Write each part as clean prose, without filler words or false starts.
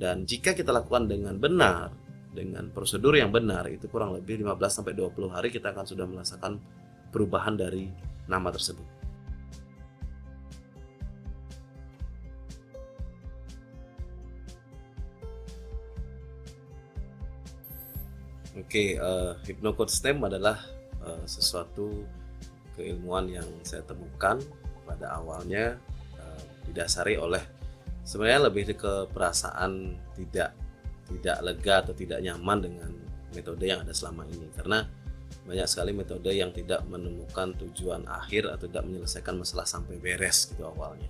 Dan jika kita lakukan dengan benar, dengan prosedur yang benar, itu kurang lebih 15-20 hari kita akan sudah merasakan perubahan dari nama tersebut. Oke, Hypnocoach Name adalah sesuatu keilmuan yang saya temukan pada awalnya didasari oleh sebenarnya lebih ke perasaan tidak lega atau tidak nyaman dengan metode yang ada selama ini, karena banyak sekali metode yang tidak menemukan tujuan akhir atau tidak menyelesaikan masalah sampai beres gitu awalnya.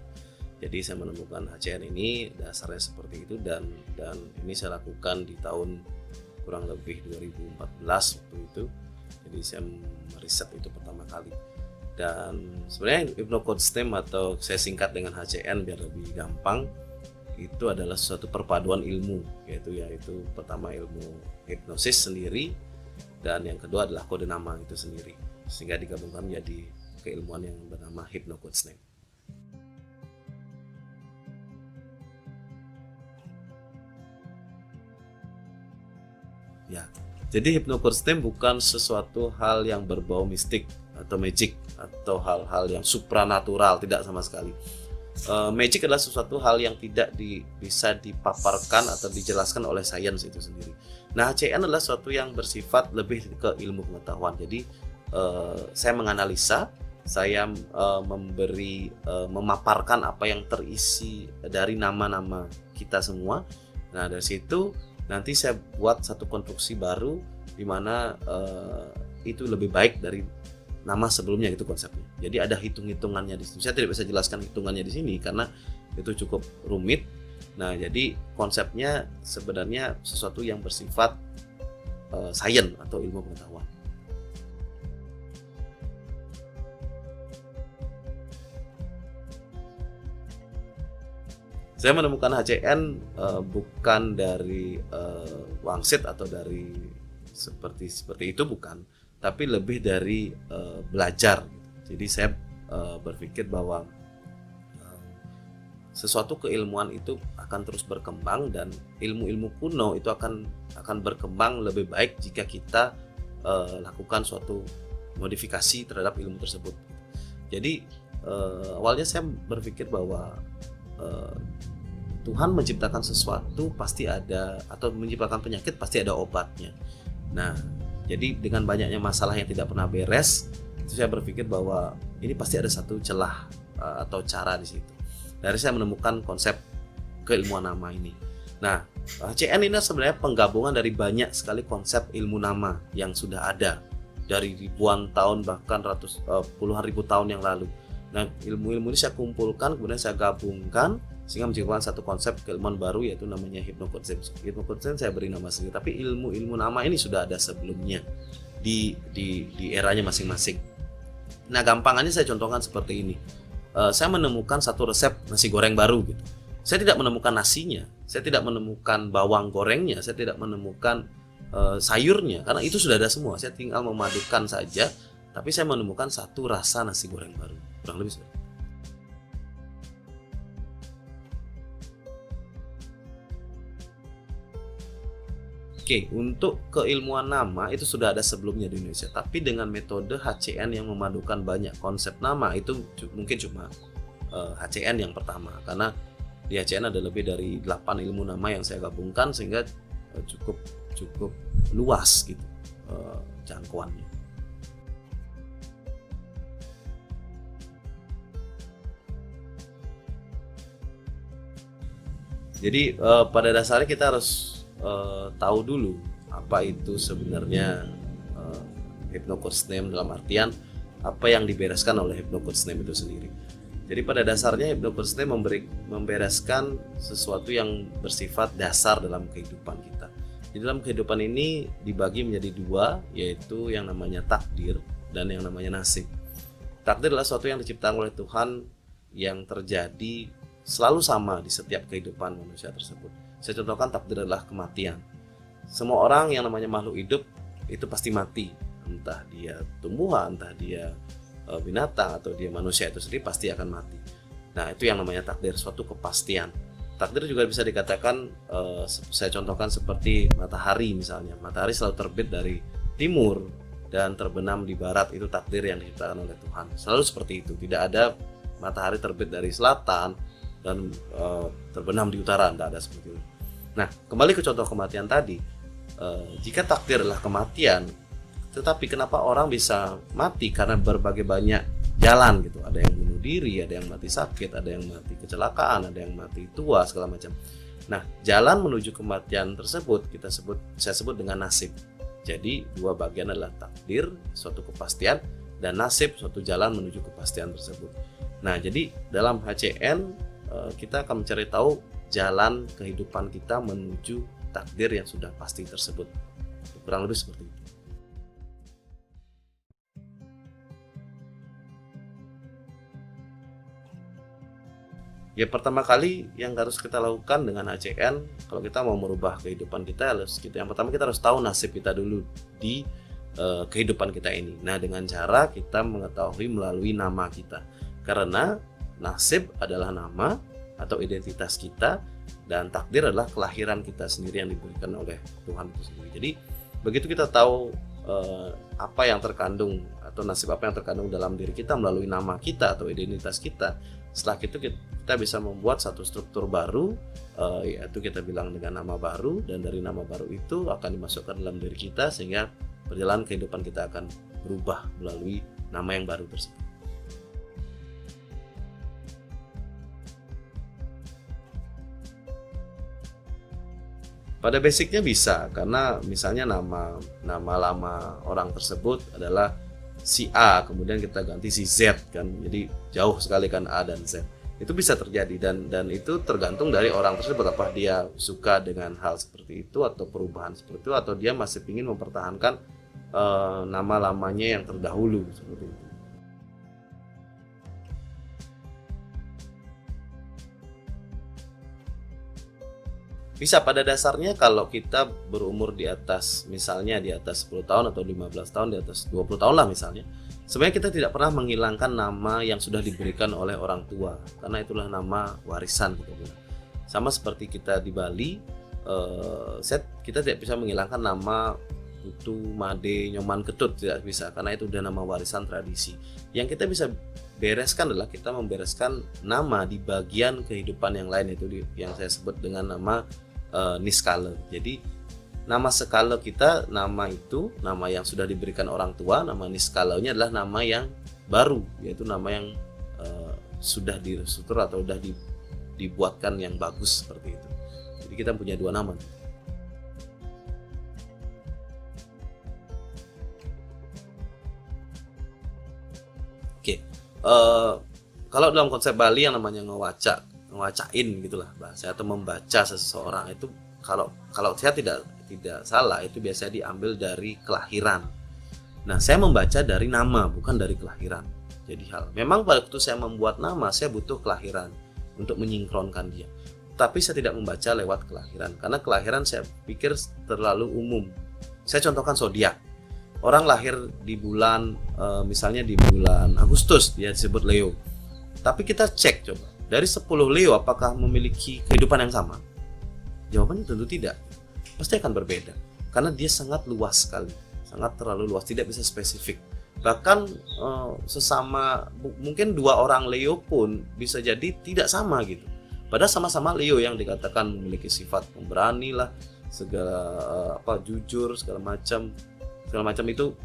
Jadi saya menemukan HCN ini dasarnya seperti itu, dan ini saya lakukan di tahun kurang lebih 2014 waktu itu. Jadi saya meriset itu pertama kali. Dan sebenarnya Hypnocoach Name atau saya singkat dengan HCN biar lebih gampang, itu adalah suatu perpaduan ilmu, yaitu pertama ilmu hipnosis sendiri, dan yang kedua adalah kode nama itu sendiri, sehingga digabungkan menjadi keilmuan yang bernama Hypnocoach Name. Ya, jadi Hypnocoach Name bukan sesuatu hal yang berbau mistik atau magic atau hal-hal yang supranatural, tidak sama sekali. Magic adalah sesuatu hal yang tidak bisa dipaparkan atau dijelaskan oleh sains itu sendiri. Nah, HCN adalah sesuatu yang bersifat lebih ke ilmu pengetahuan. Jadi saya menganalisa, saya memaparkan apa yang terisi dari nama-nama kita semua. Nah, dari situ nanti saya buat satu konstruksi baru di mana itu lebih baik dari nama sebelumnya, itu konsepnya. Jadi ada hitung-hitungannya di sini. Saya tidak bisa jelaskan hitungannya di sini karena itu cukup rumit. Nah, jadi konsepnya sebenarnya sesuatu yang bersifat sains atau ilmu pengetahuan. Saya menemukan HCN bukan dari wangsit atau dari seperti itu, bukan, tapi lebih dari belajar. Jadi saya berpikir bahwa sesuatu keilmuan itu akan terus berkembang, dan ilmu-ilmu kuno itu akan berkembang lebih baik jika kita lakukan suatu modifikasi terhadap ilmu tersebut. Jadi awalnya saya berpikir bahwa Tuhan menciptakan sesuatu pasti ada, atau menciptakan penyakit pasti ada obatnya. Nah, jadi dengan banyaknya masalah yang tidak pernah beres, itu saya berpikir bahwa ini pasti ada satu celah atau cara di situ. Dari saya menemukan konsep keilmuan nama ini. Nah, HCN ini sebenarnya penggabungan dari banyak sekali konsep ilmu nama yang sudah ada dari ribuan tahun, bahkan puluhan ribu tahun yang lalu. Nah, ilmu-ilmu ini saya kumpulkan, kemudian saya gabungkan sehingga menciptakan satu konsep keilmuan baru, yaitu namanya Hypnocoach Name. Hypnocoach Name saya beri nama sendiri, tapi ilmu-ilmu nama ini sudah ada sebelumnya di eranya masing-masing. Nah, gampangannya saya contohkan seperti ini. Saya menemukan satu resep nasi goreng baru gitu. Saya tidak menemukan nasinya, saya tidak menemukan bawang gorengnya, saya tidak menemukan sayurnya, karena itu sudah ada semua. Saya tinggal memadukan saja, tapi saya menemukan satu rasa nasi goreng baru, kurang lebih seperti. Oke, untuk keilmuan nama itu sudah ada sebelumnya di Indonesia, tapi dengan metode HCN yang memadukan banyak konsep nama, itu mungkin cuma HCN yang pertama, karena di HCN ada lebih dari 8 ilmu nama yang saya gabungkan, sehingga cukup luas gitu jangkauannya. Jadi pada dasarnya kita harus tahu dulu apa itu sebenarnya Hypnocoach Name, dalam artian apa yang dibereskan oleh Hypnocoach Name itu sendiri. Jadi pada dasarnya Hypnocoach Name membereskan sesuatu yang bersifat dasar dalam kehidupan kita. Di dalam kehidupan ini dibagi menjadi dua, yaitu yang namanya takdir dan yang namanya nasib. Takdir adalah sesuatu yang diciptakan oleh Tuhan yang terjadi selalu sama di setiap kehidupan manusia tersebut. Saya contohkan, takdir adalah kematian. Semua orang yang namanya makhluk hidup itu pasti mati. Entah dia tumbuhan, entah dia binatang, atau dia manusia itu sendiri pasti akan mati. Nah, itu yang namanya takdir, suatu kepastian. takdir juga bisa dikatakan, saya contohkan seperti matahari misalnya. Matahari selalu terbit dari timur dan terbenam di barat, itu takdir yang diciptakan oleh Tuhan. Selalu seperti itu. Tidak ada matahari terbit dari selatan dan terbenam di utara, tidak ada seperti itu. Nah, kembali ke contoh kematian tadi. Jika takdir adalah kematian, tetapi kenapa orang bisa mati? Karena berbagai banyak jalan gitu. Ada yang bunuh diri, ada yang mati sakit, ada yang mati kecelakaan, ada yang mati tua, segala macam. Nah, jalan menuju kematian tersebut saya sebut dengan nasib. Jadi dua bagian adalah takdir, suatu kepastian, dan nasib, suatu jalan menuju kepastian tersebut. Nah, jadi dalam HCN kita akan mencari tahu jalan kehidupan kita menuju takdir yang sudah pasti tersebut. Kurang lebih seperti itu. Ya, pertama kali yang harus kita lakukan dengan HCN, kalau kita mau merubah kehidupan kita, yang pertama kita harus tahu nasib kita dulu di kehidupan kita ini. Nah, dengan cara kita mengetahui melalui nama kita, karena nasib adalah nama atau identitas kita, dan takdir adalah kelahiran kita sendiri yang diberikan oleh Tuhan itu sendiri. Jadi begitu kita tahu apa yang terkandung atau nasib apa yang terkandung dalam diri kita melalui nama kita atau identitas kita, setelah itu kita bisa membuat satu struktur baru, yaitu kita bilang dengan nama baru, dan dari nama baru itu akan dimasukkan dalam diri kita sehingga perjalanan kehidupan kita akan berubah melalui nama yang baru tersebut. Pada basicnya bisa, karena misalnya nama lama orang tersebut adalah si A, kemudian kita ganti si Z kan, jadi jauh sekali kan A dan Z. Itu bisa terjadi, dan itu tergantung dari orang tersebut, apakah dia suka dengan hal seperti itu atau perubahan seperti itu, atau dia masih ingin mempertahankan nama lamanya yang terdahulu seperti itu. Bisa, pada dasarnya kalau kita berumur di atas, misalnya di atas 10 tahun atau 15 tahun, di atas 20 tahun lah misalnya, sebenarnya kita tidak pernah menghilangkan nama yang sudah diberikan oleh orang tua, karena itulah nama warisan kita bilang. Sama seperti kita di Bali, kita tidak bisa menghilangkan nama Putu, Made, Nyoman, Ketut, tidak bisa, karena itu udah nama warisan tradisi. Yang kita bisa bereskan adalah kita membereskan nama di bagian kehidupan yang lain, itu yang saya sebut dengan nama niskala. Jadi nama skala kita, nama yang sudah diberikan orang tua, nama niskalanya adalah nama yang baru, yaitu nama yang sudah direstruktur atau sudah dibuatkan yang bagus seperti itu. Jadi kita punya dua nama. Oke, kalau dalam konsep Bali yang namanya ngewacain gitulah bahasa, atau membaca seseorang itu, kalau saya tidak salah, itu biasanya diambil dari kelahiran. Nah, saya membaca dari nama, bukan dari kelahiran. Jadi memang pada waktu saya membuat nama, saya butuh kelahiran untuk menyingkronkan dia. Tapi saya tidak membaca lewat kelahiran, karena kelahiran saya pikir terlalu umum. Saya contohkan zodiak. Orang lahir di bulan, misalnya di bulan Agustus, dia disebut Leo. Tapi kita cek coba, dari 10 Leo apakah memiliki kehidupan yang sama? Jawabannya tentu tidak. Pasti akan berbeda, karena dia sangat luas sekali, sangat terlalu luas, tidak bisa spesifik. Bahkan sesama, mungkin 2 orang Leo pun bisa jadi tidak sama gitu. Padahal sama-sama Leo yang dikatakan memiliki sifat pemberani lah, segala jujur, segala macam itu.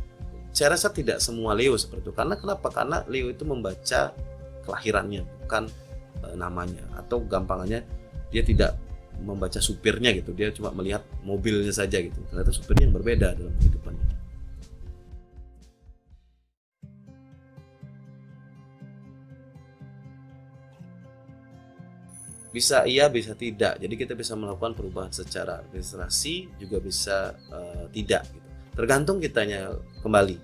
Saya rasa tidak semua Leo seperti itu. Karena kenapa? Karena Leo itu membaca kelahirannya, bukan namanya. Atau gampangannya, dia tidak membaca supirnya gitu, dia cuma melihat mobilnya saja gitu. Ternyata supirnya yang berbeda dalam kehidupannya. Bisa iya, bisa tidak. Jadi kita bisa melakukan perubahan secara registrasi, juga bisa tidak gitu. Tergantung kitanya kembali.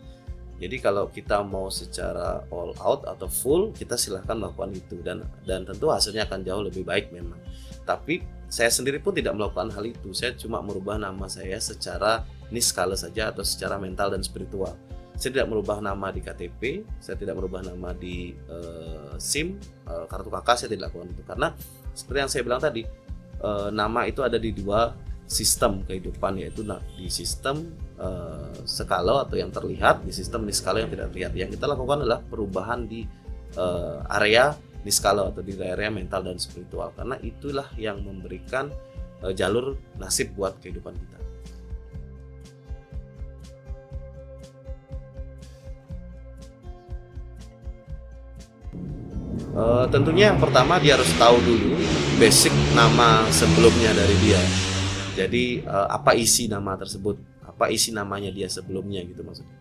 Jadi kalau kita mau secara all out atau full, kita silahkan melakukan itu, dan tentu hasilnya akan jauh lebih baik memang. Tapi saya sendiri pun tidak melakukan hal itu. Saya cuma merubah nama saya secara niskala saja, atau secara mental dan spiritual. Saya tidak merubah nama di KTP, saya tidak merubah nama di SIM, kartu KK, saya tidak lakukan itu. Karena seperti yang saya bilang tadi, nama itu ada di dua sistem kehidupan, yaitu di sistem skala atau yang terlihat, di sistem niskala yang tidak terlihat. Yang kita lakukan adalah perubahan di area niskala atau di area mental dan spiritual, karena itulah yang memberikan jalur nasib buat kehidupan kita. Tentunya yang pertama dia harus tahu dulu basic nama sebelumnya dari dia. Jadi apa isi nama tersebut, apa isi namanya dia sebelumnya gitu maksudnya.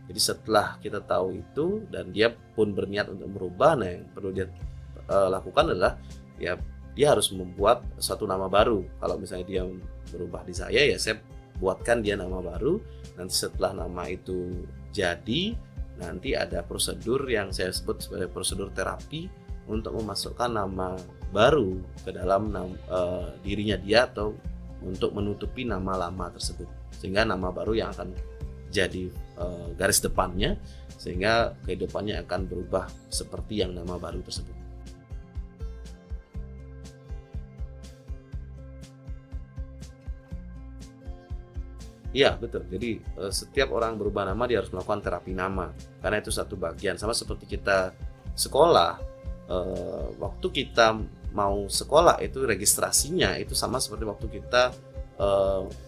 Jadi setelah kita tahu itu dan dia pun berniat untuk merubah, nah yang perlu dia lakukan adalah ya dia harus membuat suatu nama baru. Kalau misalnya dia berubah di saya, ya saya buatkan dia nama baru. Nanti setelah nama itu jadi, nanti ada prosedur yang saya sebut sebagai prosedur terapi untuk memasukkan nama baru ke dalam dirinya dia, atau untuk menutupi nama lama tersebut, sehingga nama baru yang akan jadi garis depannya, sehingga kehidupannya akan berubah seperti yang nama baru tersebut. Iya betul, jadi setiap orang berubah nama dia harus melakukan terapi nama, karena itu satu bagian. Sama seperti kita sekolah, waktu kita mau sekolah itu registrasinya itu sama seperti waktu kita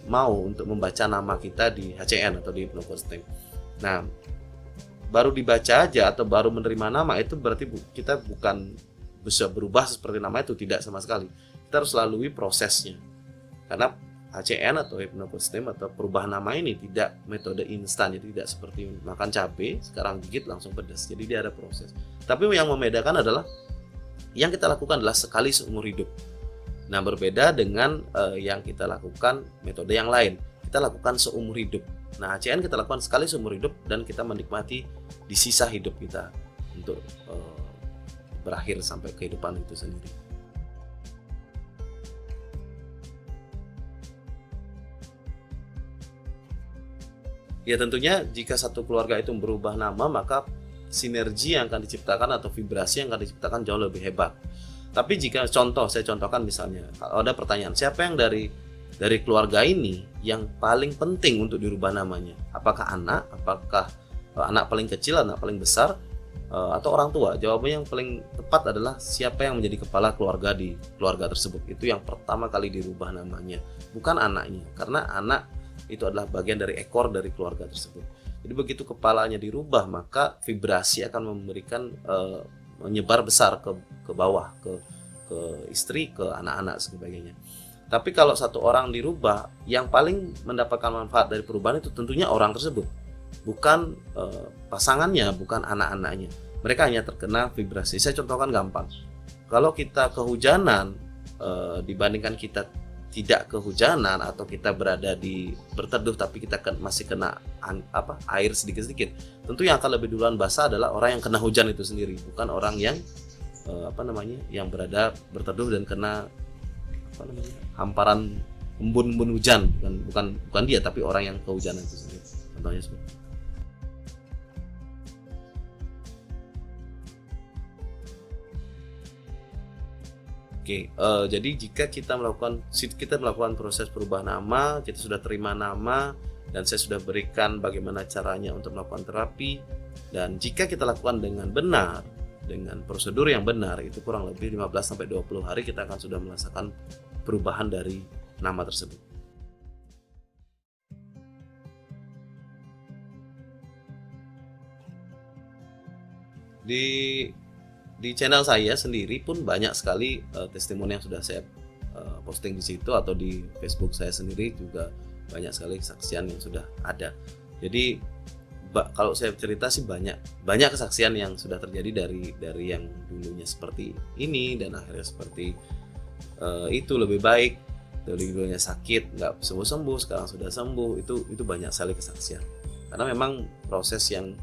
mau untuk membaca nama kita di HCN atau di Hypnocostem. Nah, baru dibaca aja atau baru menerima nama itu berarti kita bukan bisa berubah seperti nama itu, tidak sama sekali. Kita harus lalui prosesnya, karena HCN atau Hypnocostem atau perubahan nama ini tidak metode instan, jadi tidak seperti makan cabai sekarang gigit langsung pedas. Jadi dia ada proses. Tapi yang membedakan adalah yang kita lakukan adalah sekali seumur hidup. Nah, berbeda dengan yang kita lakukan metode yang lain. Kita lakukan seumur hidup. Nah, HCN kita lakukan sekali seumur hidup dan kita menikmati di sisa hidup kita untuk berakhir sampai kehidupan itu sendiri. Ya tentunya jika satu keluarga itu berubah nama, maka sinergi yang akan diciptakan atau vibrasi yang akan diciptakan jauh lebih hebat. Tapi jika saya contohkan misalnya, kalau ada pertanyaan, siapa yang dari keluarga ini yang paling penting untuk dirubah namanya? Apakah anak? Apakah anak paling kecil, anak paling besar, atau orang tua? Jawabannya yang paling tepat adalah siapa yang menjadi kepala keluarga di keluarga tersebut. Itu yang pertama kali dirubah namanya, bukan anaknya, karena anak itu adalah bagian dari ekor dari keluarga tersebut. Jadi begitu kepalanya dirubah, maka vibrasi akan memberikan menyebar besar ke bawah, ke istri, ke anak-anak sebagainya. Tapi kalau satu orang dirubah, yang paling mendapatkan manfaat dari perubahan itu tentunya orang tersebut, bukan pasangannya, bukan anak-anaknya. Mereka hanya terkena vibrasi. Saya contohkan gampang. Kalau kita kehujanan dibandingkan kita tidak kehujanan, atau kita berteduh tapi kita masih kena air sedikit-sedikit, tentu yang akan lebih duluan basah adalah orang yang kena hujan itu sendiri, bukan orang yang yang berteduh dan kena hamparan embun-embun hujan, bukan dia, tapi orang yang kehujanan itu sendiri. Contohnya seperti itu. Oke, jadi jika kita melakukan proses perubahan nama, kita sudah terima nama, dan saya sudah berikan bagaimana caranya untuk melakukan terapi, dan jika kita lakukan dengan benar, dengan prosedur yang benar, itu kurang lebih 15-20 hari kita akan sudah merasakan perubahan dari nama tersebut. Di channel saya sendiri pun banyak sekali testimoni yang sudah saya posting di situ, atau di Facebook saya sendiri juga banyak sekali kesaksian yang sudah ada. Jadi kalau saya cerita sih banyak kesaksian yang sudah terjadi dari yang dulunya seperti ini dan akhirnya seperti itu lebih baik, dari dulunya sakit nggak sembuh sekarang sudah sembuh. Itu banyak sekali kesaksian, karena memang proses yang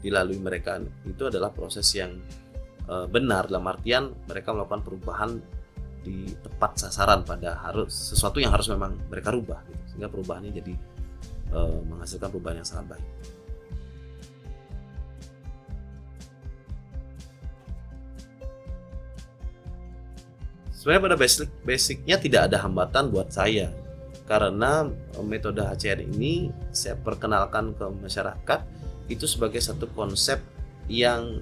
dilalui mereka itu adalah proses yang benar, dalam artian mereka melakukan perubahan di tepat sasaran pada sesuatu yang harus memang mereka rubah gitu. Sehingga perubahannya jadi menghasilkan perubahan yang sangat baik. Sebenarnya pada basicnya tidak ada hambatan buat saya, karena metode HCR ini saya perkenalkan ke masyarakat itu sebagai satu konsep yang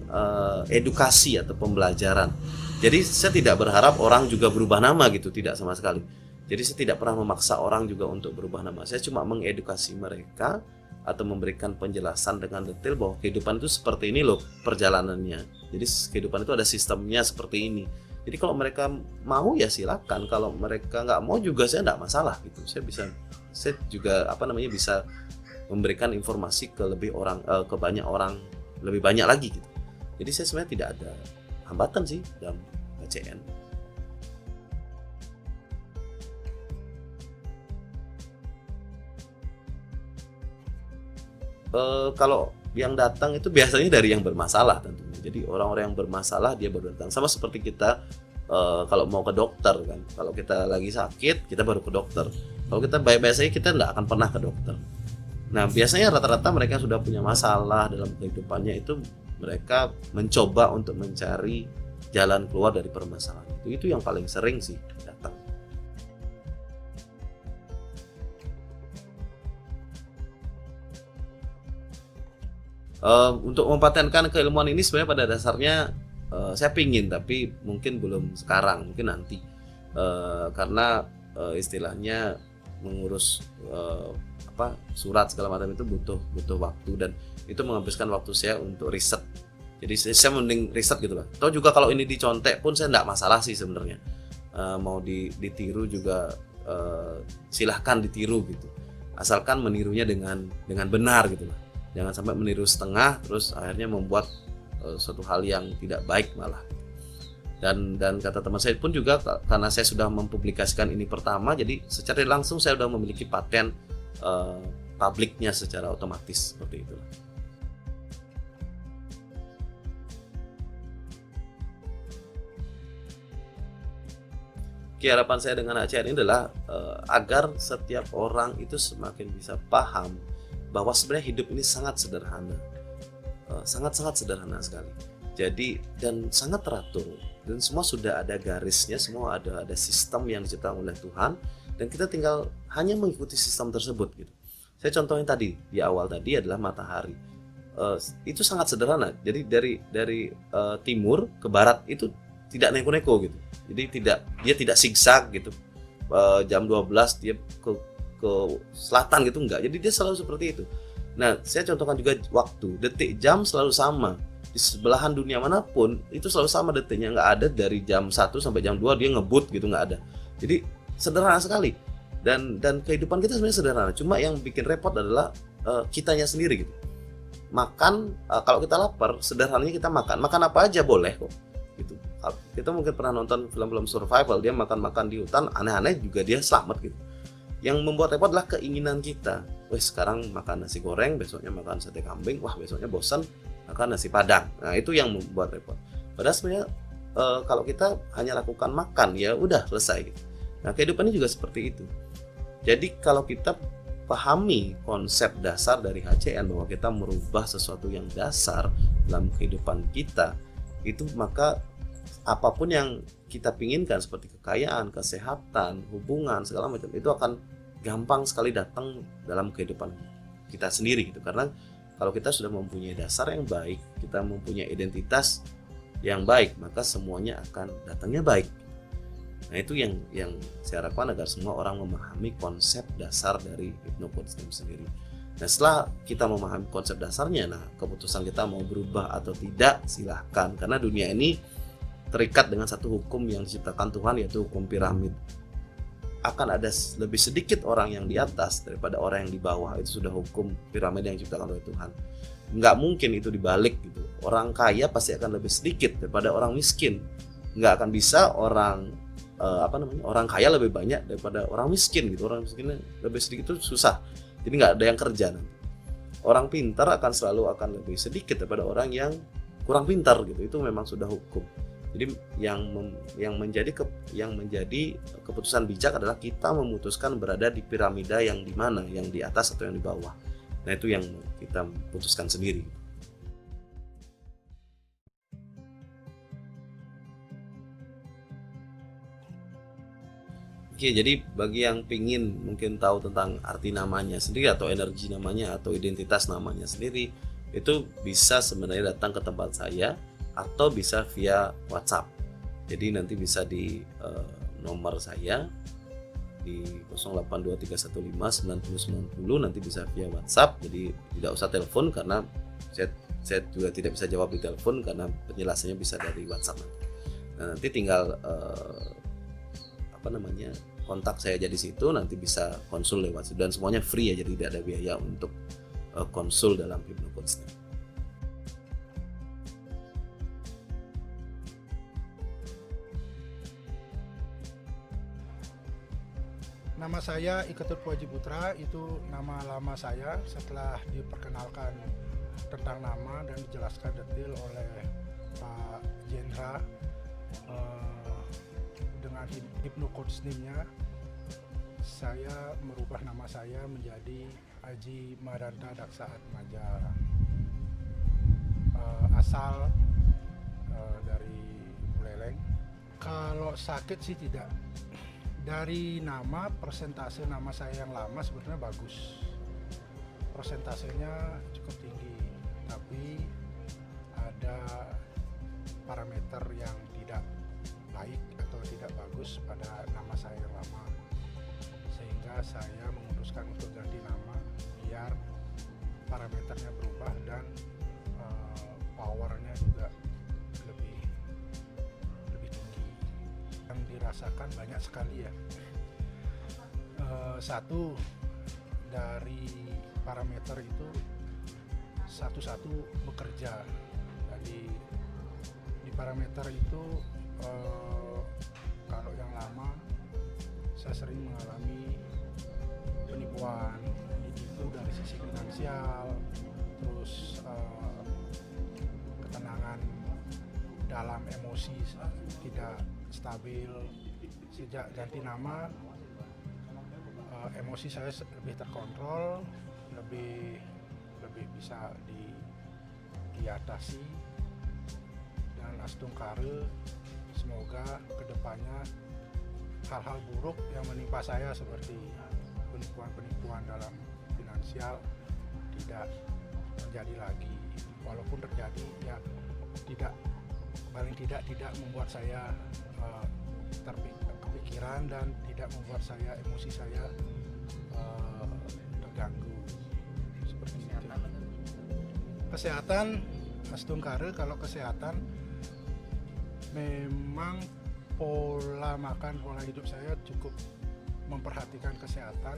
edukasi atau pembelajaran. Jadi saya tidak berharap orang juga berubah nama gitu, tidak sama sekali. Jadi saya tidak pernah memaksa orang juga untuk berubah nama. Saya cuma mengedukasi mereka atau memberikan penjelasan dengan detail bahwa kehidupan itu seperti ini loh perjalanannya. Jadi kehidupan itu ada sistemnya seperti ini. Jadi kalau mereka mau ya silakan, kalau mereka nggak mau juga saya nggak masalah gitu. Saya juga bisa memberikan informasi ke ke banyak orang, lebih banyak lagi gitu. Jadi saya sebenarnya tidak ada hambatan sih dalam HCN. Kalau yang datang itu biasanya dari yang bermasalah tentunya. Jadi orang-orang yang bermasalah dia baru datang. Sama seperti kita kalau mau ke dokter kan. Kalau kita lagi sakit kita baru ke dokter. Kalau kita biasanya kita nggak akan pernah ke dokter. Nah biasanya rata-rata mereka sudah punya masalah dalam kehidupannya, itu mereka mencoba untuk mencari jalan keluar dari permasalahan itu yang paling sering sih datang. Untuk mempatenkan keilmuan ini sebenarnya pada dasarnya saya pingin, tapi mungkin belum sekarang, mungkin nanti. Karena istilahnya mengurus surat segala macam itu butuh waktu, dan itu menghabiskan waktu saya untuk riset. Jadi saya mending riset gitu lah. Atau juga kalau ini dicontek pun saya enggak masalah sih sebenarnya. Mau ditiru juga silahkan ditiru gitu. Asalkan menirunya dengan benar gitu lah. Jangan sampai meniru setengah terus akhirnya membuat suatu hal yang tidak baik malah. Dan kata teman saya pun juga, karena saya sudah mempublikasikan ini pertama, jadi secara langsung saya sudah memiliki paten publiknya secara otomatis seperti itu. Harapan saya dengan HCR ini adalah agar setiap orang itu semakin bisa paham bahwa sebenarnya hidup ini sangat sederhana, sangat-sangat sederhana sekali. Jadi dan sangat teratur, dan semua sudah ada garisnya, semua ada sistem yang diciptakan oleh Tuhan, dan kita tinggal hanya mengikuti sistem tersebut gitu. Saya contohin tadi di awal tadi adalah matahari. Itu sangat sederhana. Jadi dari timur ke barat itu tidak neko-neko gitu. Jadi dia tidak zigzag gitu. Jam 12 dia ke selatan gitu, enggak. Jadi dia selalu seperti itu. Nah, saya contohkan juga waktu, detik, jam selalu sama. Di sebelahan dunia manapun itu selalu sama detiknya, enggak ada dari jam 1 sampai jam 2 dia ngebut gitu, enggak ada. Jadi sederhana sekali. Dan kehidupan kita sebenarnya sederhana. Cuma yang bikin repot adalah kitanya sendiri gitu. Makan, kalau kita lapar, sederhananya kita makan apa aja boleh kok gitu. Kita mungkin pernah nonton film-film survival, dia makan di hutan, aneh-aneh juga dia selamat gitu. Yang membuat repot adalah keinginan kita. Wah, sekarang makan nasi goreng, besoknya makan sate kambing, wah besoknya bosan makan nasi padang. Nah, itu yang membuat repot. Padahal sebenarnya kalau kita hanya lakukan makan, ya udah selesai gitu. Nah, kehidupan ini juga seperti itu. Jadi kalau kita pahami konsep dasar dari HCN bahwa kita merubah sesuatu yang dasar dalam kehidupan kita, itu maka apapun yang kita pinginkan seperti kekayaan, kesehatan, hubungan, segala macam itu akan gampang sekali datang dalam kehidupan kita sendiri gitu. Karena kalau kita sudah mempunyai dasar yang baik, kita mempunyai identitas yang baik, maka semuanya akan datangnya baik. Nah, itu yang saya harapkan agar semua orang memahami konsep dasar dari hypnocoach sendiri. Nah, setelah kita memahami konsep dasarnya, nah keputusan kita mau berubah atau tidak silahkan, karena dunia ini terikat dengan satu hukum yang diciptakan Tuhan, yaitu hukum piramid. Akan ada lebih sedikit orang yang di atas daripada orang yang di bawah. Itu sudah hukum piramid yang diciptakan oleh Tuhan. Nggak mungkin itu dibalik gitu. Orang kaya pasti akan lebih sedikit daripada orang miskin. Nggak akan bisa orang kaya lebih banyak daripada orang miskin gitu. Orang miskin lebih sedikit itu susah. Jadi nggak ada yang kerja nanti. Orang pintar selalu akan lebih sedikit daripada orang yang kurang pintar gitu. Itu memang sudah hukum. Jadi yang menjadi keputusan bijak adalah kita memutuskan berada di piramida yang di mana, yang di atas atau yang di bawah. Nah, itu yang kita putuskan sendiri. Oke, jadi bagi yang pingin mungkin tahu tentang arti namanya sendiri atau energi namanya atau identitas namanya sendiri, itu bisa sebenarnya datang ke tempat saya atau bisa via WhatsApp. Jadi nanti bisa di nomor saya di 0823159090, nanti bisa via WhatsApp. Jadi tidak usah telepon karena saya juga tidak bisa jawab di telepon karena penjelasannya bisa dari WhatsApp. Nah, nanti tinggal kontak saya aja di situ, nanti bisa konsul lewat situ dan semuanya free ya, jadi tidak ada biaya untuk konsul dalam HypnoCoach. Nama saya Iketut Putra, itu nama lama saya. Setelah diperkenalkan tentang nama dan dijelaskan detail oleh Pak Jendra dengan HypnoCoach name-nya, saya merubah nama saya menjadi Aji Madanta Daksa Atmaja. Asal dari Buleleng. Kalau sakit sih tidak. Dari nama, persentase nama saya yang lama sebenarnya bagus. Persentasenya cukup tinggi, tapi ada parameter yang tidak baik atau tidak bagus pada nama saya yang lama, sehingga saya memutuskan untuk ganti nama biar parameternya berubah dan powernya juga lebih tinggi. Yang dirasakan banyak sekali ya. Satu dari parameter itu satu-satu bekerja. Jadi di parameter itu kalau yang lama saya sering mengalami penipuan, ditipu dari sisi finansial, terus ketenangan dalam emosi tidak stabil. Sejak ganti nama, emosi saya lebih terkontrol, lebih bisa diatasi, dan Astungkare semoga kedepannya hal-hal buruk yang menimpa saya seperti penipuan dalam finansial tidak terjadi lagi. Walaupun terjadi ya paling tidak membuat saya kepikiran dan tidak membuat saya emosi saya terganggu seperti itu. Kesehatan Astungkare, kalau kesehatan memang pola makan, pola hidup saya cukup memperhatikan kesehatan,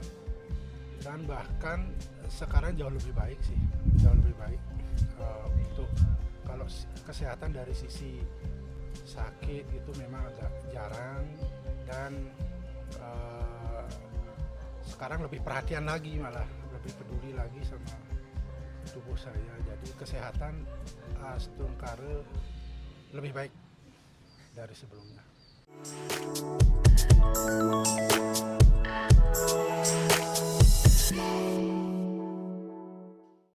dan bahkan sekarang jauh lebih baik sih, untuk kalau kesehatan dari sisi sakit itu memang agak jarang, dan sekarang lebih perhatian lagi, malah lebih peduli lagi sama tubuh saya. Jadi kesehatan Astungkare lebih baik dari sebelumnya.